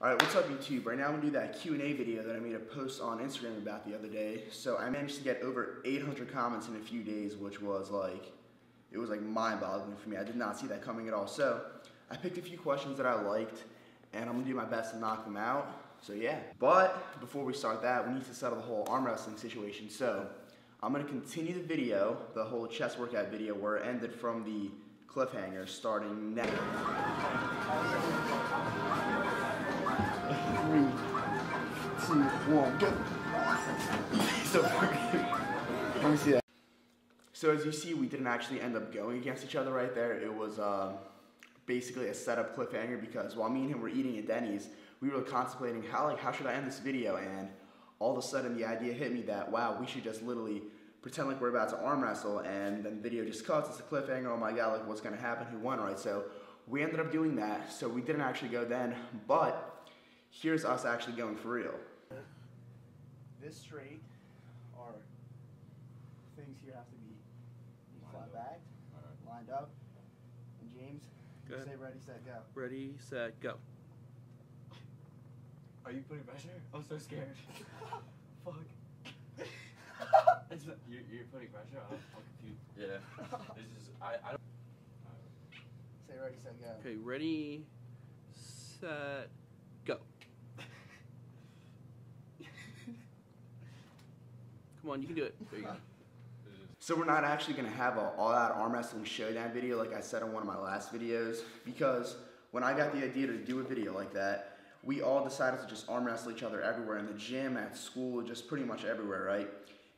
Alright, what's up YouTube? Right now I'm going to do that Q&A video that I made a post on Instagram about the other day. So I managed to get over 800 comments in a few days, which was like, it was like mind-boggling for me. I did not see that coming at all. So I picked a few questions that I liked, and I'm going to do my best to knock them out. So yeah. But before we start that, we need to settle the whole arm wrestling situation. So I'm going to continue the video, the whole chest workout video, where it ended from the cliffhanger, starting now. 3, 2, 1, go. So, let me see that. So as you see, we didn't actually end up going against each other right there. It was basically a setup cliffhanger because while me and him were eating at Denny's, we were contemplating how should I end this video, and all of a sudden the idea hit me that, wow, we should just literally pretend like we're about to arm wrestle, and then the video just cuts, it's a cliffhanger, oh my god, like what's gonna happen, who won, right? So we ended up doing that, so we didn't actually go then, but here's us actually going for real. This straight, our things here have to be flat backed, lined up, and James, you say ready, set, go. Ready, set, go. Are you putting pressure? I'm so scared. Fuck. You're putting pressure? I'm confused. Yeah. This is, I don't. Say ready, set, go. Okay, ready, set, go. Come on, you can do it. There you go. So we're not actually going to have an all-out arm wrestling showdown video like I said in one of my last videos, because when I got the idea to do a video like that, we all decided to just arm wrestle each other everywhere, in the gym, at school, just pretty much everywhere, right?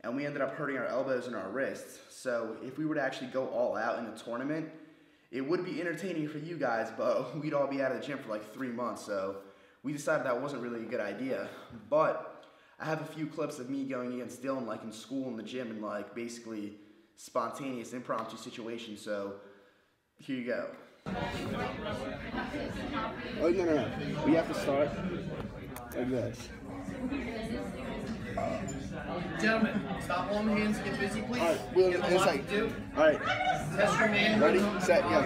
And we ended up hurting our elbows and our wrists. So if we were to actually go all out in a tournament, it would be entertaining for you guys, but we'd all be out of the gym for like 3 months. So we decided that wasn't really a good idea. But I have a few clips of me going against Dylan, like in school, in the gym, and like basically spontaneous impromptu situations. So here you go. Oh, no. We have to start like this. Gentlemen, stop holding hands and get busy, please. All right, we'll, you have a lot to do. All right. Test your man. Ready, set, go.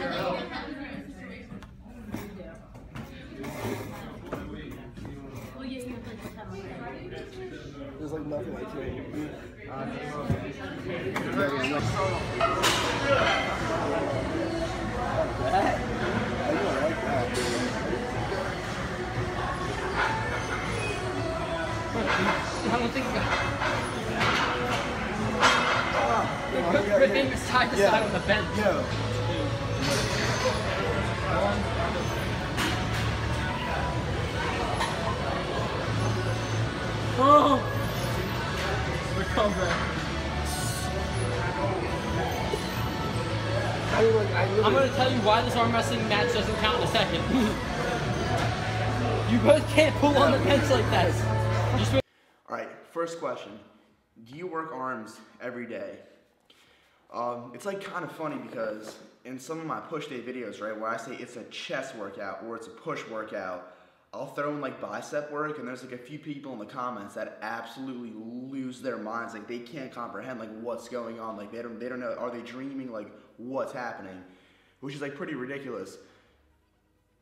There's like nothing I can do. I don't think good thing is side to side with the bench. Yeah. Oh! Recover. I'm going to tell you why this arm wrestling match doesn't count in a second. You both can't pull on the bench like that. Alright, first question. Do you work arms every day? It's like kind of funny because in some of my push day videos, right, where I say it's a chest workout or it's a push workout, I'll throw in like bicep work, and there's like a few people in the comments that absolutely lose their minds. Like they can't comprehend like what's going on. Like they don't know, are they dreaming, like what's happening? Which is like pretty ridiculous.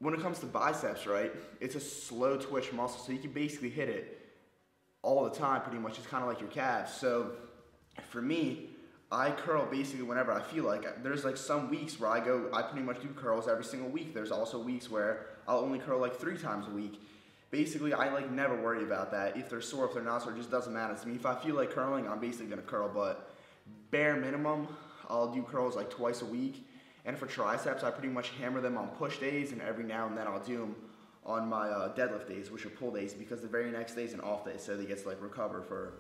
When it comes to biceps, right, it's a slow twitch muscle, so you can basically hit it all the time pretty much. It's kind of like your calves. So for me, I curl basically whenever I feel like. There's like some weeks where I pretty much do curls every single week. There's also weeks where I'll only curl like 3 times a week. Basically, I like never worry about that. If they're sore, if they're not sore, it just doesn't matter to me. If I feel like curling, I'm basically gonna curl, but bare minimum, I'll do curls like twice a week. And for triceps, I pretty much hammer them on push days, and every now and then I'll do them on my deadlift days, which are pull days, because the very next day is an off day, so they get to like recover for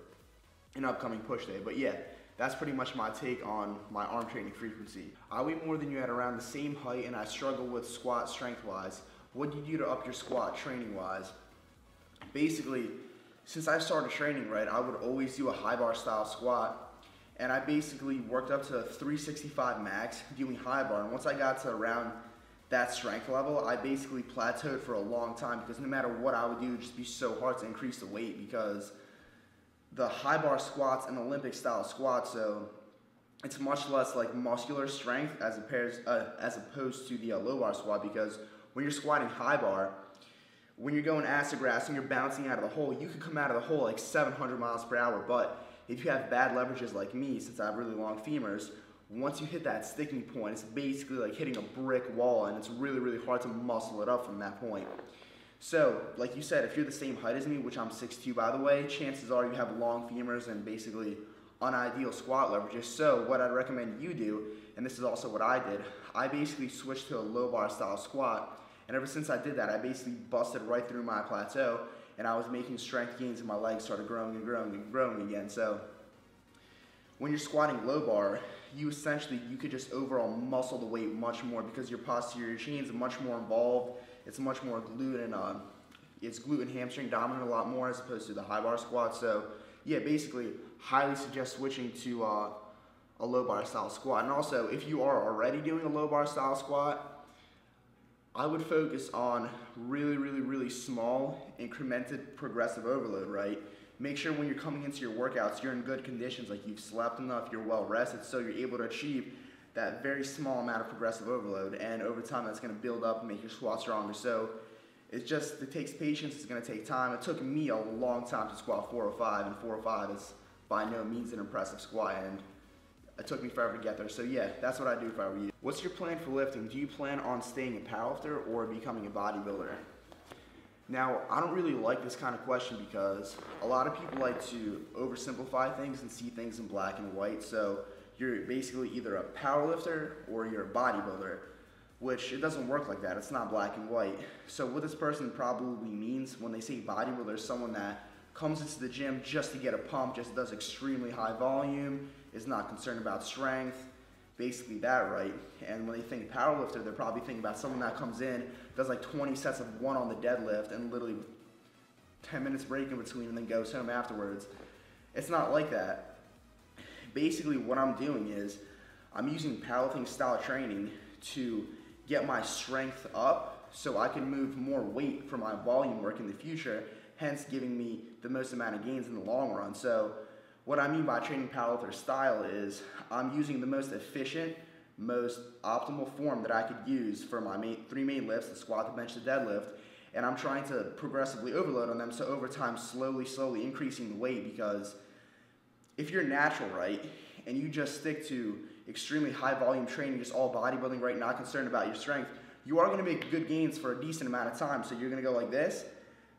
an upcoming push day. But yeah, that's pretty much my take on my arm training frequency. I weigh more than you at around the same height, and I struggle with squat strength-wise. What do you do to up your squat training-wise? Basically, since I started training, right, I would always do a high bar style squat, and I basically worked up to 365 max doing high bar, and once I got to around that strength level, I basically plateaued for a long time, because no matter what I would do, it would just be so hard to increase the weight, because the high bar squats an Olympic style squat, so it's much less like muscular strength as opposed to the low bar squat, because when you're squatting high bar, when you're going acid grass and you're bouncing out of the hole, you can come out of the hole like 700 miles per hour, but if you have bad leverages like me, since I have really long femurs, once you hit that sticking point, it's basically like hitting a brick wall, and it's really, really hard to muscle it up from that point. So, like you said, if you're the same height as me, which I'm 6'2", by the way, chances are you have long femurs and basically unideal squat leverages. So what I'd recommend you do, and this is also what I did, I basically switched to a low bar style squat, and ever since I did that, I basically busted right through my plateau, and I was making strength gains, and my legs started growing and growing and growing again. So when you're squatting low bar, you could just overall muscle the weight much more because your posterior chain is much more involved. It's much more glute and hamstring dominant a lot more as opposed to the high bar squat. So yeah, basically highly suggest switching to a low bar style squat. And also, if you are already doing a low bar style squat, I would focus on really, really, really small, incremented, progressive overload, right? Make sure when you're coming into your workouts, you're in good conditions, like you've slept enough, you're well rested, so you're able to achieve that very small amount of progressive overload. And over time, that's gonna build up and make your squat stronger. So it takes patience, it's gonna take time. It took me a long time to squat 405, and 405 is by no means an impressive squat, and it took me forever to get there. So yeah, that's what I do if I were you. What's your plan for lifting? Do you plan on staying a powerlifter or becoming a bodybuilder? Now, I don't really like this kind of question because a lot of people like to oversimplify things and see things in black and white. So you're basically either a powerlifter or you're a bodybuilder, which it doesn't work like that. It's not black and white. So what this person probably means when they say bodybuilder is someone that comes into the gym just to get a pump, just does extremely high volume, is not concerned about strength, basically that, right? And when they think powerlifter, they're probably thinking about someone that comes in, does like 20 sets of one on the deadlift, and literally 10 minutes break in between and then goes home afterwards. It's not like that. Basically what I'm doing is I'm using powerlifting style training to get my strength up so I can move more weight for my volume work in the future, hence giving me the most amount of gains in the long run. So what I mean by training powerlifter style is I'm using the most efficient, most optimal form that I could use for my three main lifts, the squat, the bench, the deadlift, and I'm trying to progressively overload on them, so over time slowly increasing the weight, because if you're natural, right, and you just stick to extremely high volume training, just all bodybuilding, right, not concerned about your strength, you are going to make good gains for a decent amount of time. So you're going to go like this,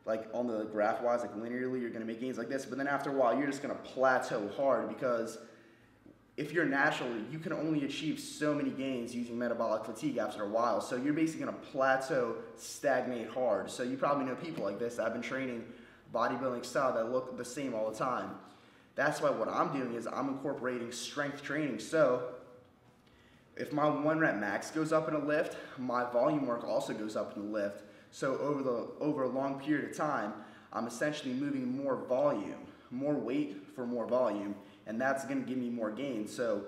like on the graph wise, like linearly, you're going to make gains like this, but then after a while, you're just going to plateau hard, because if you're natural, you can only achieve so many gains using metabolic fatigue after a while. So you're basically going to plateau, stagnate hard. So you probably know people like this that have been training bodybuilding style that look the same all the time. That's why what I'm doing is I'm incorporating strength training. So if my 1 rep max goes up in a lift, my volume work also goes up in the lift. So over a long period of time, I'm essentially moving more volume, more weight for more volume, and that's going to give me more gains. So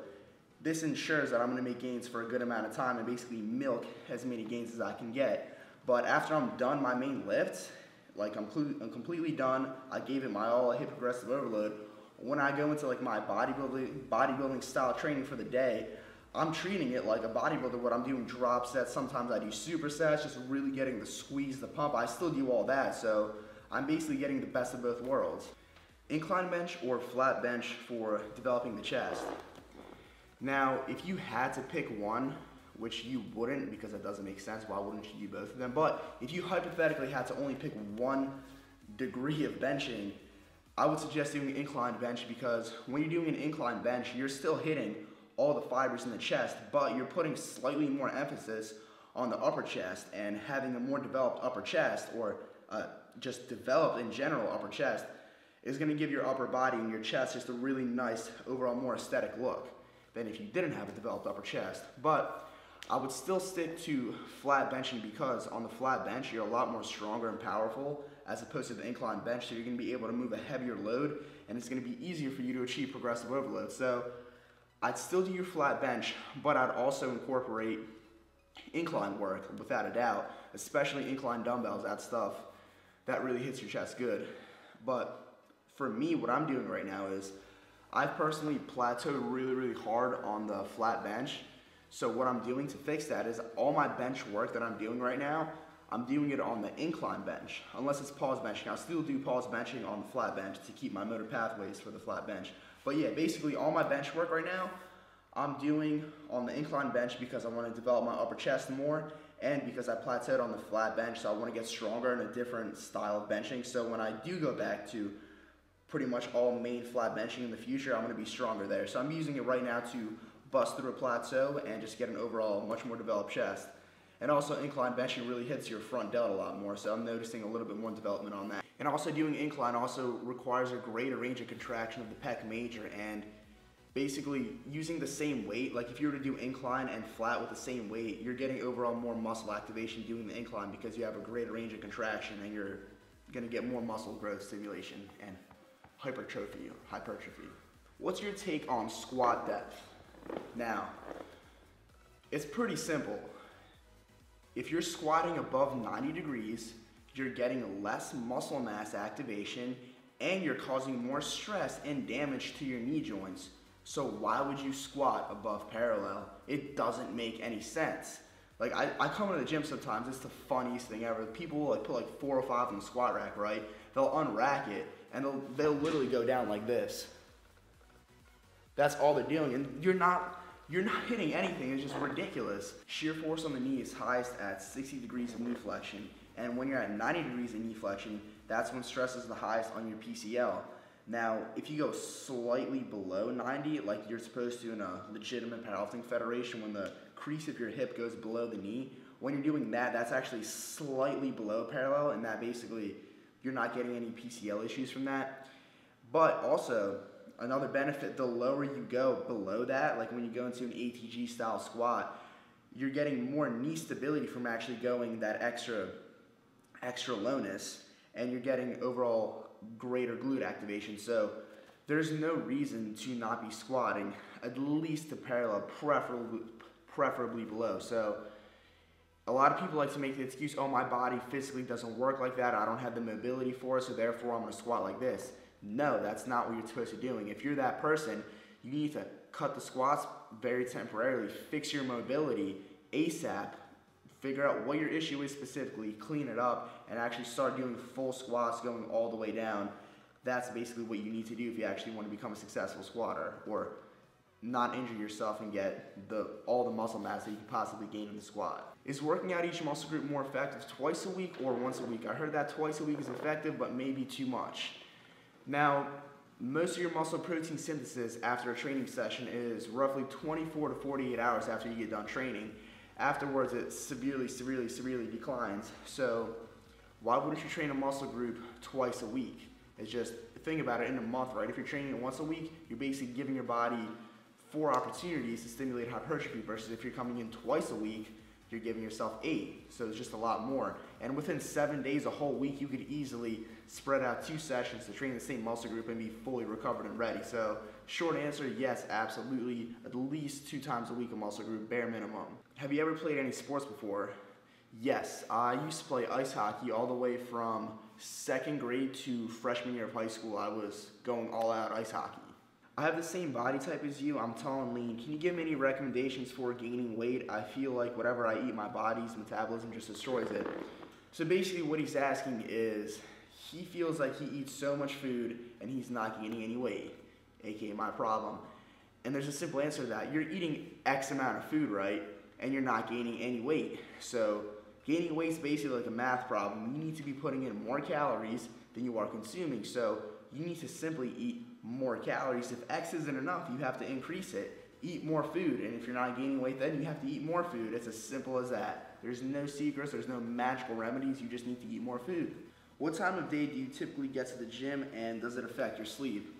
this ensures that I'm going to make gains for a good amount of time and basically milk as many gains as I can get. But after I'm done my main lifts, like I'm completely done, I gave it my all, I hit progressive overload. When I go into like my bodybuilding style training for the day, I'm treating it like a bodybuilder. What I'm doing drop sets, sometimes I do supersets, just really getting the squeeze, the pump. I still do all that, so I'm basically getting the best of both worlds. Incline bench or flat bench for developing the chest. Now, if you had to pick one, which you wouldn't because that doesn't make sense, why wouldn't you do both of them? But if you hypothetically had to only pick one degree of benching, I would suggest doing an incline bench, because when you're doing an incline bench, you're still hitting all the fibers in the chest, but you're putting slightly more emphasis on the upper chest, and having a more developed upper chest, or just developed in general upper chest, is going to give your upper body and your chest just a really nice, overall more aesthetic look than if you didn't have a developed upper chest. But I would still stick to flat benching, because on the flat bench, you're a lot more stronger and powerful as opposed to the incline bench, so you're going to be able to move a heavier load, and it's going to be easier for you to achieve progressive overload. So I'd still do your flat bench, but I'd also incorporate incline work, without a doubt, especially incline dumbbells. That stuff, that really hits your chest good. But for me, what I'm doing right now is I've personally plateaued really hard on the flat bench. So what I'm doing to fix that is all my bench work that I'm doing right now, I'm doing it on the incline bench, unless it's pause benching. I'll still do pause benching on the flat bench to keep my motor pathways for the flat bench. But yeah, basically all my bench work right now, I'm doing on the incline bench because I want to develop my upper chest more, and because I plateaued on the flat bench, so I want to get stronger in a different style of benching. So when I do go back to pretty much all main flat benching in the future, I'm going to be stronger there. So I'm using it right now to bust through a plateau and just get an overall much more developed chest. And also incline benching really hits your front delt a lot more, so I'm noticing a little bit more development on that. And also doing incline also requires a greater range of contraction of the pec major, and basically using the same weight, like if you were to do incline and flat with the same weight, you're getting overall more muscle activation doing the incline because you have a greater range of contraction and you're gonna get more muscle growth stimulation and hypertrophy. What's your take on squat depth? Now, it's pretty simple. If you're squatting above 90 degrees, you're getting less muscle mass activation and you're causing more stress and damage to your knee joints. So why would you squat above parallel? It doesn't make any sense. Like I come into the gym sometimes, it's the funniest thing ever. People will like put like 4 or 5 on the squat rack, right? They'll unrack it and they'll literally go down like this. That's all they're doing, and you're not hitting anything. It's just ridiculous. Shear force on the knee is highest at 60 degrees of knee flexion, and when you're at 90 degrees of knee flexion, that's when stress is the highest on your PCL. Now, if you go slightly below 90, like you're supposed to in a legitimate powerlifting federation, when the crease of your hip goes below the knee, when you're doing that, that's actually slightly below parallel, and that basically, you're not getting any PCL issues from that. But also, another benefit, the lower you go below that, like when you go into an ATG style squat, you're getting more knee stability from actually going that extra lowness, and you're getting overall greater glute activation. So there's no reason to not be squatting at least to parallel, preferably below. So a lot of people like to make the excuse, oh, my body physically doesn't work like that, I don't have the mobility for it, so therefore I'm going to squat like this. No, that's not what you're supposed to be doing. If you're that person, you need to cut the squats very temporarily, fix your mobility ASAP, figure out what your issue is specifically, clean it up, and actually start doing full squats going all the way down. That's basically what you need to do if you actually want to become a successful squatter, or not injure yourself and get all the muscle mass that you can possibly gain in the squat. Is working out each muscle group more effective twice a week or once a week? I heard that twice a week is effective, but maybe too much. Now, most of your muscle protein synthesis after a training session is roughly 24 to 48 hours after you get done training. Afterwards, it severely declines. So why wouldn't you train a muscle group twice a week? It's just, think about it, in a month, right? If you're training it once a week, you're basically giving your body 4 opportunities to stimulate hypertrophy, versus if you're coming in twice a week, you're giving yourself 8. So it's just a lot more. And within 7 days, a whole week, you could easily spread out 2 sessions to train the same muscle group and be fully recovered and ready. So short answer, yes, absolutely. At least 2 times a week a muscle group, bare minimum. Have you ever played any sports before? Yes, I used to play ice hockey all the way from 2nd grade to freshman year of high school. I was going all out ice hockey. I have the same body type as you. I'm tall and lean. Can you give me any recommendations for gaining weight? I feel like whatever I eat, my body's metabolism just destroys it. So basically what he's asking is, he feels like he eats so much food and he's not gaining any weight, aka my problem. And there's a simple answer to that. You're eating X amount of food, right? And you're not gaining any weight. So gaining weight is basically like a math problem. You need to be putting in more calories than you are consuming. So you need to simply eat more calories. If X isn't enough, you have to increase it. Eat more food, and if you're not gaining weight, then you have to eat more food. It's as simple as that. There's no secrets, there's no magical remedies, you just need to eat more food. What time of day do you typically get to the gym, and does it affect your sleep?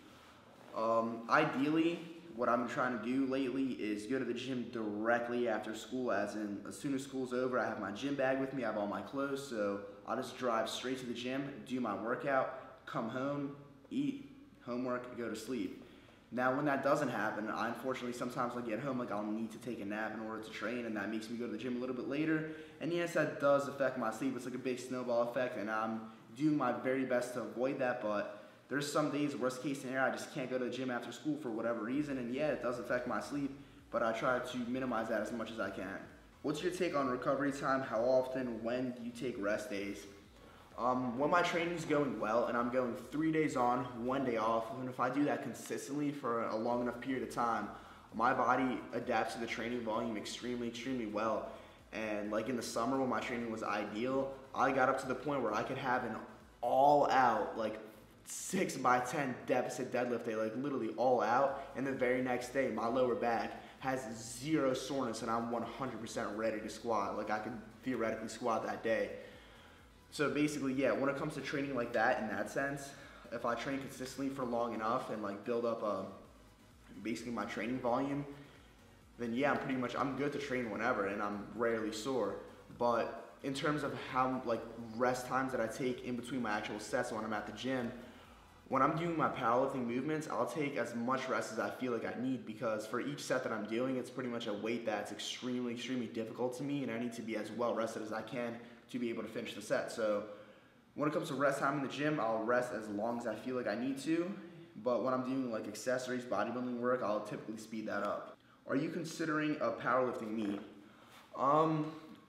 Ideally, what I'm trying to do lately is go to the gym directly after school, as soon as school's over, I have my gym bag with me, I have all my clothes, so I'll just drive straight to the gym, do my workout, come home, eat, homework, go to sleep. Now, when that doesn't happen, I unfortunately sometimes get home, like I'll need to take a nap in order to train, and that makes me go to the gym a little bit later. And yes, that does affect my sleep. It's like a big snowball effect, and I'm doing my very best to avoid that, but there's some days, worst case scenario, I just can't go to the gym after school for whatever reason, and yeah, it does affect my sleep, but I try to minimize that as much as I can. What's your take on recovery time? How often? When do you take rest days? When my training's going well and I'm going 3 days on, 1 day off, and if I do that consistently for a long enough period of time, my body adapts to the training volume extremely, extremely well. And like in the summer when my training was ideal, I got up to the point where I could have an all out, like 6 by 10 deficit deadlift day, like literally all out. And the very next day, my lower back has zero soreness and I'm 100% ready to squat. Like I could theoretically squat that day. So basically, yeah, when it comes to training like that, in that sense, if I train consistently for long enough and like build up basically my training volume, then yeah, I'm good to train whenever and I'm rarely sore. But in terms of how like rest times that I take in between my actual sets when I'm at the gym, when I'm doing my powerlifting movements, I'll take as much rest as I feel like I need, because for each set that I'm doing, it's pretty much a weight that's extremely, extremely difficult to me, and I need to be as well rested as I can to be able to finish the set. So when it comes to rest time in the gym, I'll rest as long as I feel like I need to, but when I'm doing like accessories, bodybuilding work, I'll typically speed that up. Are you considering a powerlifting meet?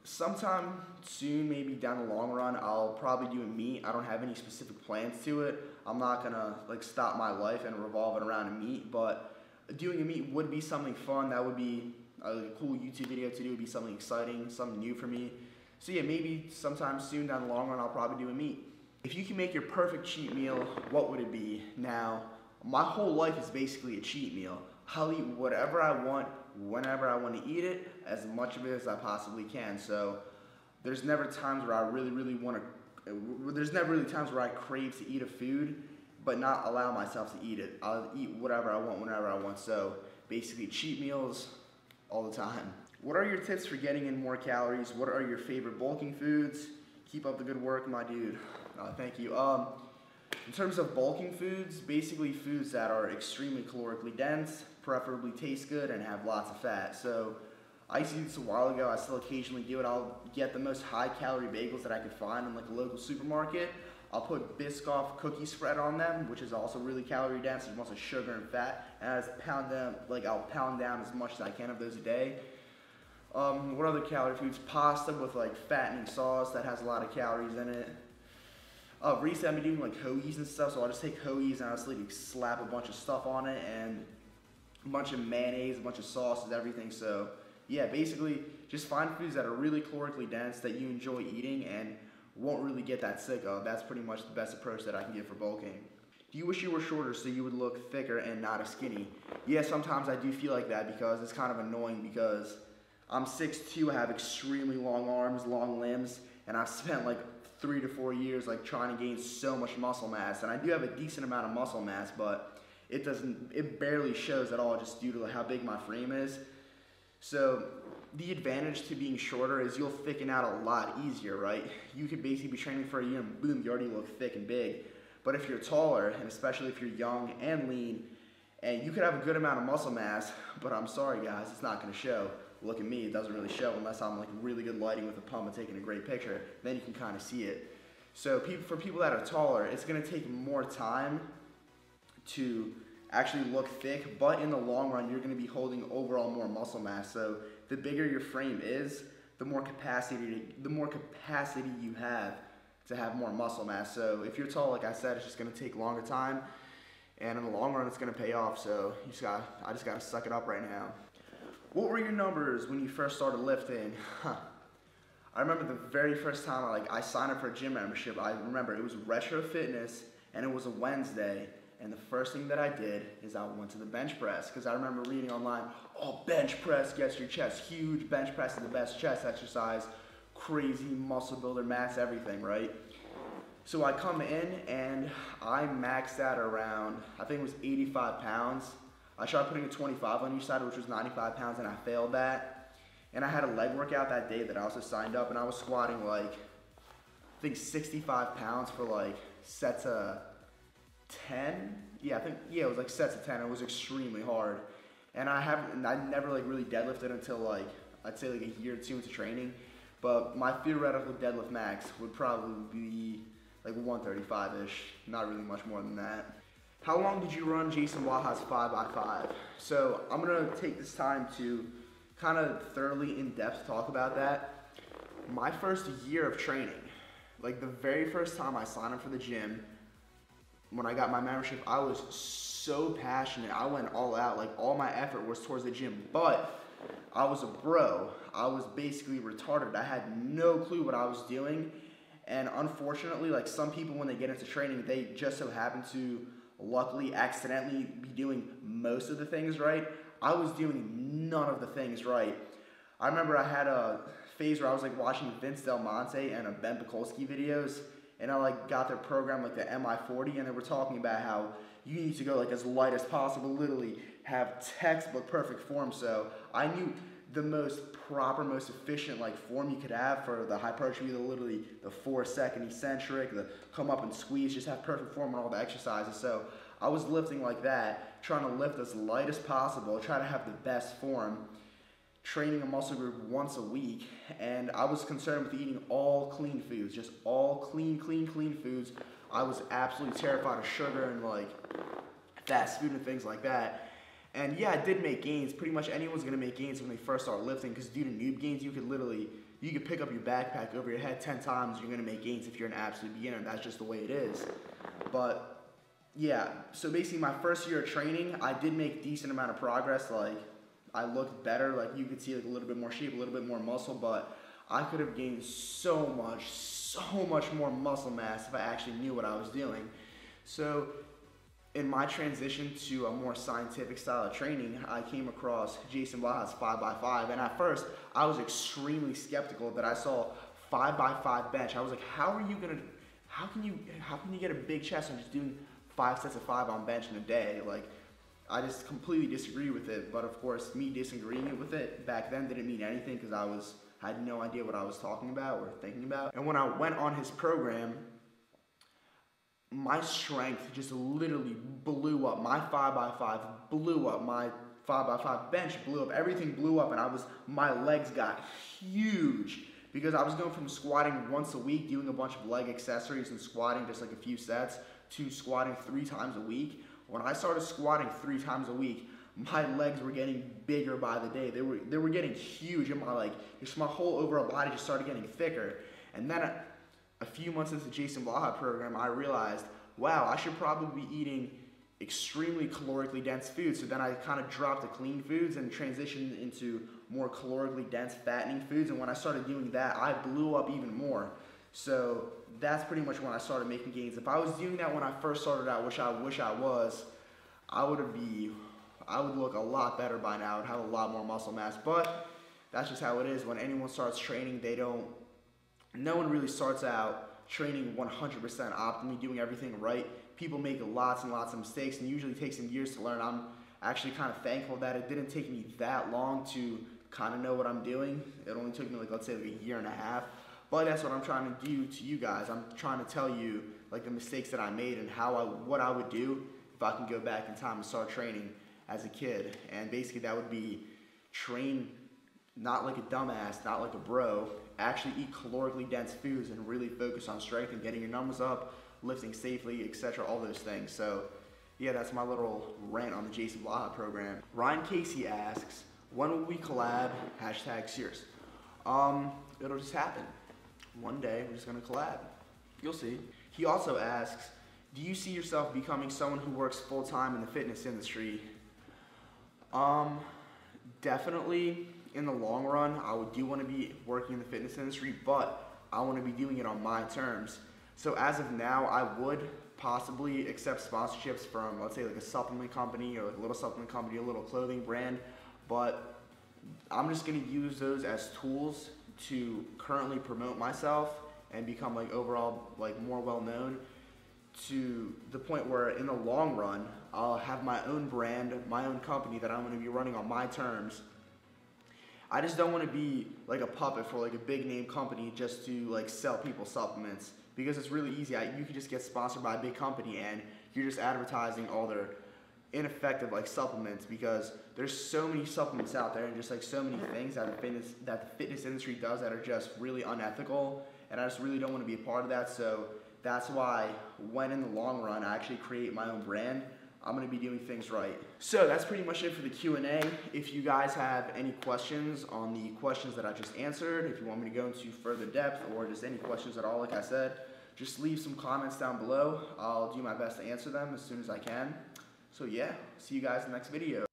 Sometime soon, maybe down the long run, I'll probably do a meet. I don't have any specific plans to it. I'm not gonna like stop my life and revolve it around a meet, but doing a meet would be something fun. That would be a cool YouTube video to do. It would be something exciting, something new for me. So yeah, maybe sometime soon down the long run, I'll probably do a meet. If you can make your perfect cheat meal, what would it be? Now, my whole life is basically a cheat meal. I'll eat whatever I want, whenever I want to eat it, as much of it as I possibly can. So there's never times where I really want to, there's never really times where I crave to eat a food, but not allow myself to eat it. I'll eat whatever I want, whenever I want. So basically cheat meals all the time. What are your tips for getting in more calories? What are your favorite bulking foods? Keep up the good work, my dude. Thank you. In terms of bulking foods, basically foods that are extremely calorically dense, preferably taste good, and have lots of fat. So I used to do this a while ago. I still occasionally do it. I'll get the most high-calorie bagels that I could find in like a local supermarket. I'll put Biscoff cookie spread on them, which is also really calorie dense. There's lots of sugar and fat, and I'll pound down as much as I can of those a day. What other calorie foods? Pasta with like fattening sauce that has a lot of calories in it. Recently I've been doing like hoagies and stuff, so I'll just take hoagies and I'll just like slap a bunch of stuff on it and a bunch of mayonnaise, a bunch of sauces, everything. So yeah, basically just find foods that are really calorically dense that you enjoy eating and won't really get that sick of. That's pretty much the best approach that I can give for bulking. Do you wish you were shorter so you would look thicker and not as skinny? Yeah, sometimes I do feel like that because it's kind of annoying because I'm 6'2", I have extremely long arms, long limbs, and I've spent like 3 to 4 years like trying to gain so much muscle mass, and I do have a decent amount of muscle mass, but it barely shows at all just due to how big my frame is. So the advantage to being shorter is you'll thicken out a lot easier, right? You could basically be training for a year and boom, you already look thick and big. But if you're taller, and especially if you're young and lean, and you could have a good amount of muscle mass, but I'm sorry guys, it's not gonna show. Look at me, it doesn't really show unless I'm like really good lighting with a pump and taking a great picture. Then you can kind of see it. So for people that are taller, it's gonna take more time to actually look thick, but in the long run, you're gonna be holding overall more muscle mass. So the bigger your frame is, the more capacity you have to have more muscle mass. So if you're tall, like I said, it's just gonna take longer time, and in the long run, it's gonna pay off. So I just gotta suck it up right now. What were your numbers when you first started lifting? I remember the very first time I signed up for a gym membership. I remember it was Retro Fitness, and it was a Wednesday. And the first thing that I did is I went to the bench press, because I remember reading online, oh, bench press gets your chest huge, bench press is the best chest exercise, crazy muscle builder, max everything, right? So I come in and I maxed out around, I think it was 85 pounds. I tried putting a 25 on each side, which was 95 pounds, and I failed that. And I had a leg workout that day that I also signed up, and I was squatting like, I think 65 pounds for like sets of 10. Yeah, it was like sets of 10. It was extremely hard. And I never like really deadlifted until like, I'd say like a year or two into training. But my theoretical deadlift max would probably be like 135-ish, not really much more than that. How long did you run Jason Waha's 5x5? So I'm gonna take this time to kind of thoroughly in-depth talk about that. My first year of training, like the very first time I signed up for the gym, when I got my membership, I was so passionate. I went all out. Like all my effort was towards the gym, but I was a bro. I was basically retarded. I had no clue what I was doing. And unfortunately, like some people when they get into training, they just so happen to luckily accidentally be doing most of the things right. I was doing none of the things right. I remember I had a phase where I was like watching Vince Del Monte and Ben Pekulski videos, and I like got their program like the MI40, and they were talking about how you need to go like as light as possible, literally have textbook perfect form. So I knew the most proper, most efficient like form you could have for the hypertrophy, literally the 4-second eccentric, the come up and squeeze, just have perfect form on all the exercises. So I was lifting like that, trying to lift as light as possible, try to have the best form, training a muscle group once a week, and I was concerned with eating all clean foods, just all clean foods. I was absolutely terrified of sugar and like fast food and things like that. And yeah, I did make gains. Pretty much anyone's gonna make gains when they first start lifting, because due to noob gains, you could pick up your backpack over your head 10 times, you're gonna make gains if you're an absolute beginner. That's just the way it is. But yeah, so basically my first year of training, I did make a decent amount of progress. Like I looked better, like you could see like a little bit more shape, a little bit more muscle, but I could have gained so much more muscle mass if I actually knew what I was doing. So in my transition to a more scientific style of training, I came across Jason Blaha's 5x5, and at first I was extremely skeptical that I saw 5x5 bench. I was like, how can you get a big chest on just doing 5 sets of 5 on bench in a day? Like, I just completely disagree with it. But of course, me disagreeing with it back then didn't mean anything, because I had no idea what I was talking about or thinking about. And when I went on his program, my strength just literally blew up. My 5x5 blew up. My 5x5 bench blew up. Everything blew up, and my legs got huge, because I was going from squatting once a week, doing a bunch of leg accessories and squatting just like a few sets, to squatting 3 times a week. When I started squatting 3 times a week, my legs were getting bigger by the day. They were getting huge, and my whole overall body just started getting thicker. And then a few months into the Jason Blaha program, I realized, wow, I should probably be eating extremely calorically dense foods. So then I kind of dropped the clean foods and transitioned into more calorically dense fattening foods. And when I started doing that, I blew up even more. So that's pretty much when I started making gains. If I was doing that when I first started out, which I wish I was, I would look a lot better by now. I would have a lot more muscle mass. But that's just how it is. When anyone starts training, no one really starts out training 100% optimally, doing everything right. People make lots and lots of mistakes, and usually takes them years to learn. I'm actually kind of thankful that it didn't take me that long to kind of know what I'm doing. It only took me let's say a year and a half. But that's what I'm trying to do to you guys. I'm trying to tell you the mistakes that I made and what I would do if I can go back in time and start training as a kid. And basically that would be train not like a dumbass, not like a bro, actually eat calorically dense foods and really focus on strength and getting your numbers up, lifting safely, etc., all those things. So yeah, that's my little rant on the Jason Blaha program. Ryan Casey asks, when will we collab? #Sears. It'll just happen. One day we're just gonna collab. You'll see. He also asks, do you see yourself becoming someone who works full-time in the fitness industry? Definitely in the long run, I do want to be working in the fitness industry, but I want to be doing it on my terms. So as of now, I would possibly accept sponsorships from, let's say, a supplement company or a little supplement company, a little clothing brand, but I'm just going to use those as tools to currently promote myself and become overall more well-known, to the point where in the long run, I'll have my own brand, my own company that I'm going to be running on my terms. I just don't want to be a puppet for a big name company just to sell people supplements, because it's really easy. You can just get sponsored by a big company and you're just advertising all their ineffective supplements, because there's so many supplements out there and just so many things that the fitness industry does that are just really unethical, and I just really don't want to be a part of that. So that's why when in the long run I actually create my own brand, I'm going to be doing things right. So that's pretty much it for the Q&A. If you guys have any questions on the questions that I just answered, if you want me to go into further depth or just any questions at all, like I said, just leave some comments down below. I'll do my best to answer them as soon as I can. So yeah, see you guys in the next video.